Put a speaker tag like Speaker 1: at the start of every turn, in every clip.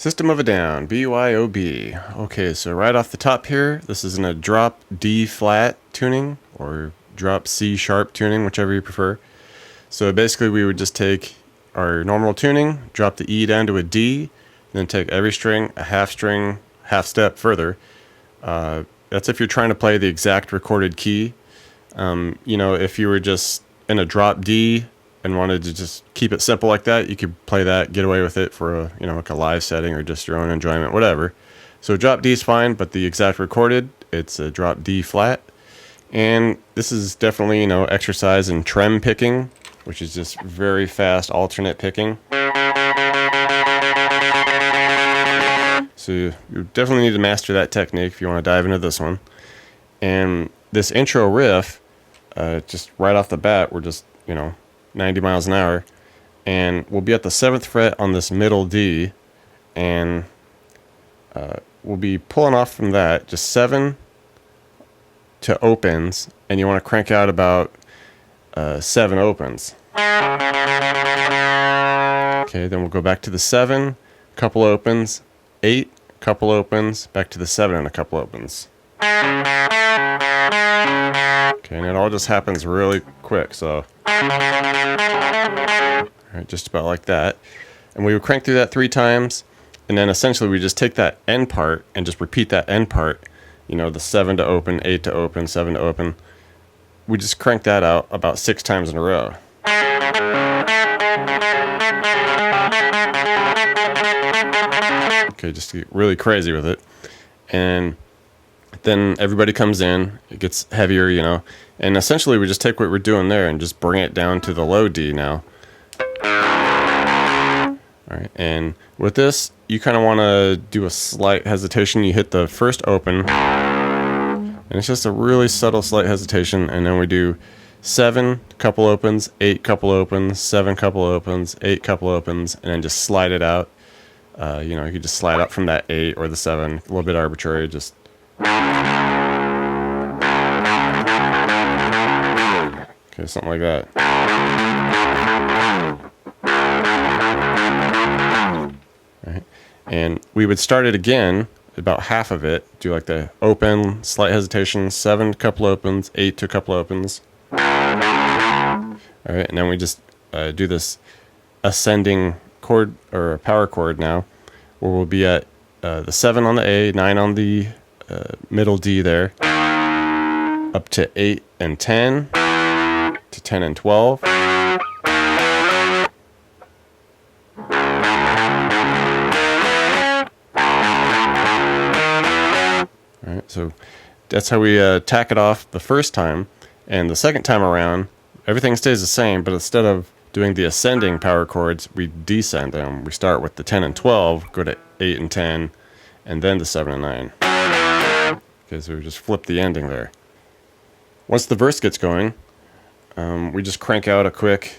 Speaker 1: System of a Down, BYOB. Okay, so right off the top here, this is in a drop D flat tuning or drop C sharp tuning, whichever you prefer. So basically we would just take our normal tuning, drop the E down to a D, then take every string a half step further. That's if you're trying to play the exact recorded key. If you were just in a drop D and wanted to just keep it simple like that, you could play that, get away with it for like a live setting or just your own enjoyment, whatever. So drop D is fine, but the exact recorded, it's a drop D flat. And this is definitely, exercise in trem picking, which is just very fast alternate picking. So you definitely need to master that technique if you want to dive into this one. And this intro riff, just right off the bat, we're just, 90 miles an hour. And we'll be at the 7th fret on this middle D. And we'll be pulling off from that, just 7 to opens. And you want to crank out about 7 opens. Okay, then we'll go back to the 7, couple opens, 8, couple opens, back to the 7 and a couple opens. Okay, and it all just happens really quick, so. Alright, just about like that. And we would crank through that 3 times, and then essentially we just take that end part and just repeat that end part. The 7 to open, 8 to open, 7 to open. We just crank that out about 6 times in a row. Okay, just to get really crazy with it. And then everybody comes in, it gets heavier, and essentially we just take what we're doing there and just bring it down to the low D now. Alright, and with this, you kind of want to do a slight hesitation. You hit the first open, and it's just a really subtle slight hesitation, and then we do 7 couple opens, 8 couple opens, 7 couple opens, 8 couple opens, and then just slide it out. You could just slide up from that 8 or the 7, a little bit arbitrary, just. Okay, something like that. Right. And we would start it again, about half of it, do like the open, slight hesitation, 7 couple opens, 8 to a couple opens. Alright, and then we just do this ascending chord or power chord now, where we'll be at the 7 on the A, 9 on the middle D there, up to 8 and 10, to 10 and 12. Alright, so that's how we tack it off the first time, and the second time around, everything stays the same, but instead of doing the ascending power chords, we descend them. We start with the 10 and 12, go to 8 and 10, and then the 7 and 9. Okay, so we just flip the ending there. Once the verse gets going, we just crank out a quick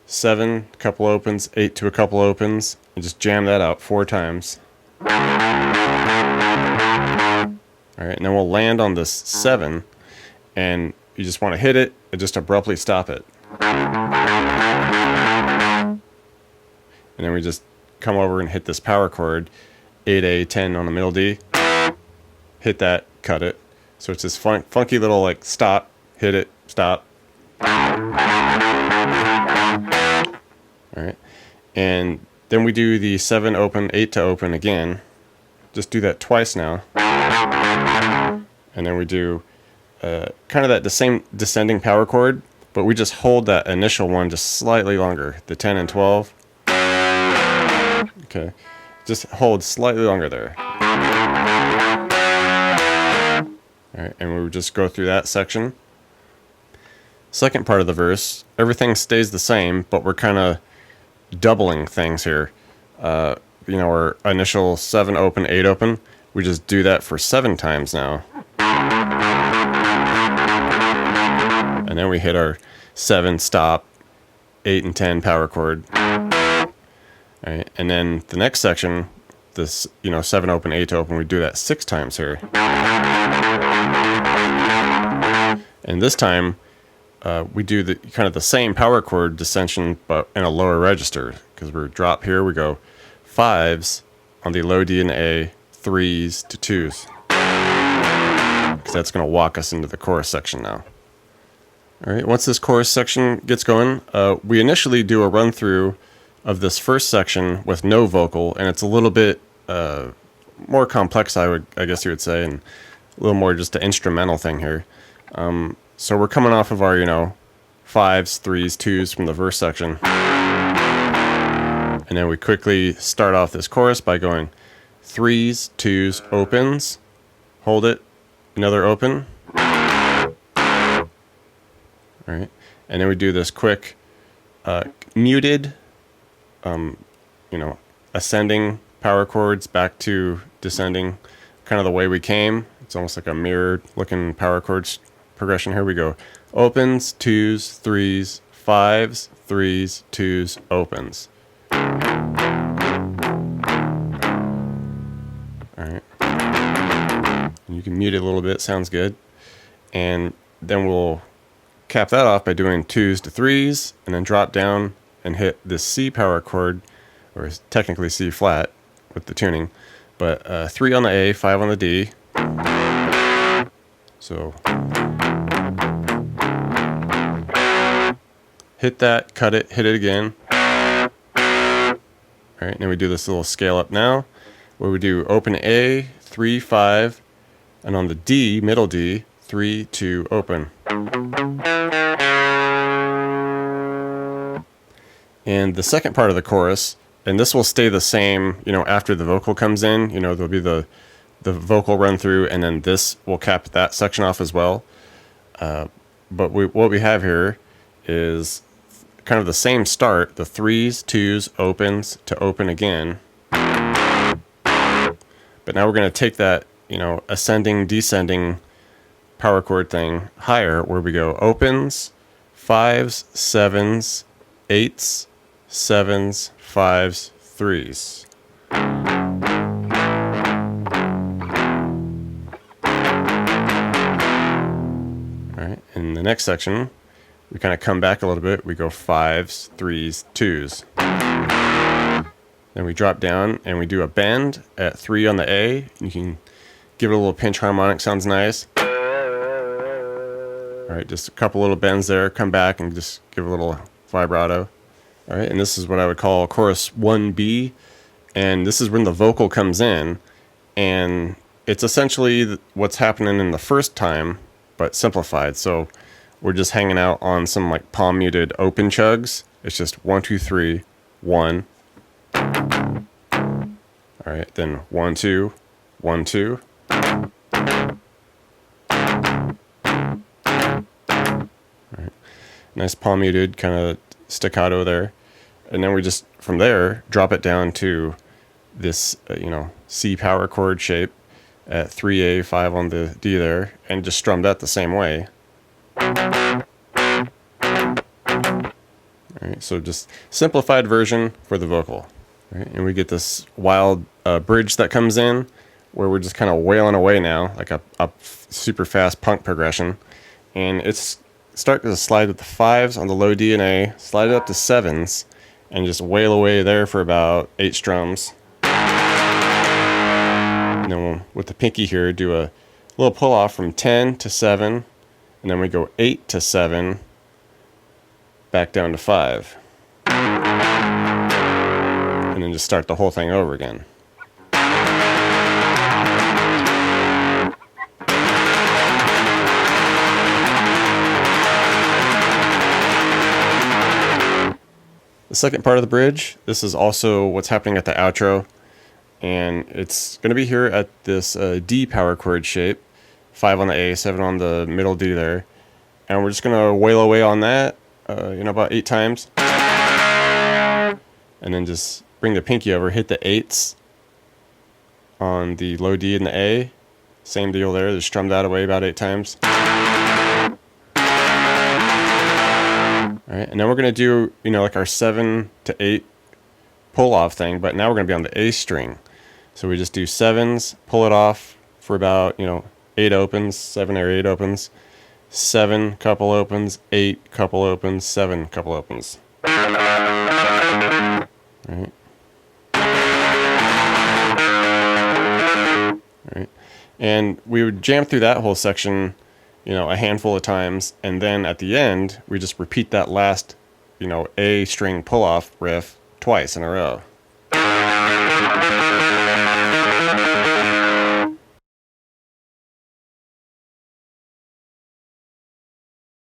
Speaker 1: 7, couple opens, 8 to a couple opens, and just jam that out 4 times. Alright, and then we'll land on this 7, and you just want to hit it and just abruptly stop it. And then we just come over and hit this power chord, 8A, 10 on the middle D, hit that, cut it. So it's this funky little stop, hit it, stop. Alright, and then we do the 7 open, 8 to open again. Just do that twice now. And then we do kind of the same descending power chord, but we just hold that initial one just slightly longer, the 10 and 12. Okay, just hold slightly longer there. Alright, and we would just go through that section. Second part of the verse, everything stays the same, but we're kind of doubling things here. Our initial 7 open, 8 open, we just do that for 7 times now. And then we hit our 7 stop, 8 and 10 power chord. Alright, and then the next section, this 7 open, 8 to open, we do that 6 times here. And this time we do the kind of the same power chord descension but in a lower register, because we're drop here, we go 5s on the low D and A, 3s to 2s. Because that's going to walk us into the chorus section now. All right, once this chorus section gets going, we initially do a run through of this first section with no vocal, and it's a little bit more complex, I guess you would say, and a little more just an instrumental thing here. So we're coming off of our, 5s, 3s, 2s from the verse section. And then we quickly start off this chorus by going 3s, 2s, opens, hold it, another open. All right. And then we do this quick muted, ascending power chords back to descending, kind of the way we came. It's almost like a mirrored looking power chords progression. Here we go. Opens, 2s, 3s, 5s, 3s, 2s, opens. Alright. You can mute it a little bit, sounds good. And then we'll cap that off by doing 2s to 3s, and then drop down and hit this C power chord, or technically C flat with the tuning, but 3 on the A, 5 on the D. So hit that, cut it, hit it again. All right, now we do this little scale up now, where we do open A, 3, 5, and on the D, middle D, 3, 2, open. And the second part of the chorus, and this will stay the same, after the vocal comes in, there'll be the vocal run through, and then this will cap that section off as well. But what we have here is kind of the same start, the 3s, 2s, opens to open again. But now we're going to take that, ascending, descending power chord thing higher, where we go opens, 5s, 7s, 8s, 7s, 5s, 3s. All right, in the next section, we kind of come back a little bit. We go 5s, 3s, 2s. Then we drop down and we do a bend at 3 on the A. You can give it a little pinch harmonic, sounds nice. All right, just a couple little bends there. Come back and just give a little vibrato. All right, and this is what I would call chorus 1B. And this is when the vocal comes in. And it's essentially what's happening in the first time, but simplified. So we're just hanging out on some like palm muted open chugs. It's just 1, 2, 3, 1. All right, then 1, 2, 1, 2. All right, nice palm muted kind of staccato there, and then we just from there drop it down to this C power chord shape at 3A, 5 on the D there, and just strum that the same way. Alright, so just simplified version for the vocal. Right, and we get this wild bridge that comes in, where we're just kind of wailing away now, like a super fast punk progression. And it's start to slide with the 5s on the low D and A, slide it up to 7s, and just wail away there for about 8 strums. And then we'll, with the pinky here, do a little pull off from 10 to 7, and then we go 8 to 7, back down to 5. And then just start the whole thing over again. The second part of the bridge, this is also what's happening at the outro, and it's going to be here at this D power chord shape, 5 on the A, 7 on the middle D there, and we're just going to wail away on that, about 8 times, and then just bring the pinky over, hit the 8s on the low D and the A, same deal there, just strum that away about 8 times. Alright, and then we're going to do, like our 7 to 8 pull off thing, but now we're going to be on the A string. So we just do 7s, pull it off for about, 8 opens, 7 or 8 opens, 7 couple opens, 8 couple opens, 7 couple opens. Alright. And we would jam through that whole section, a handful of times. And then at the end, we just repeat that last, A string pull off riff twice in a row.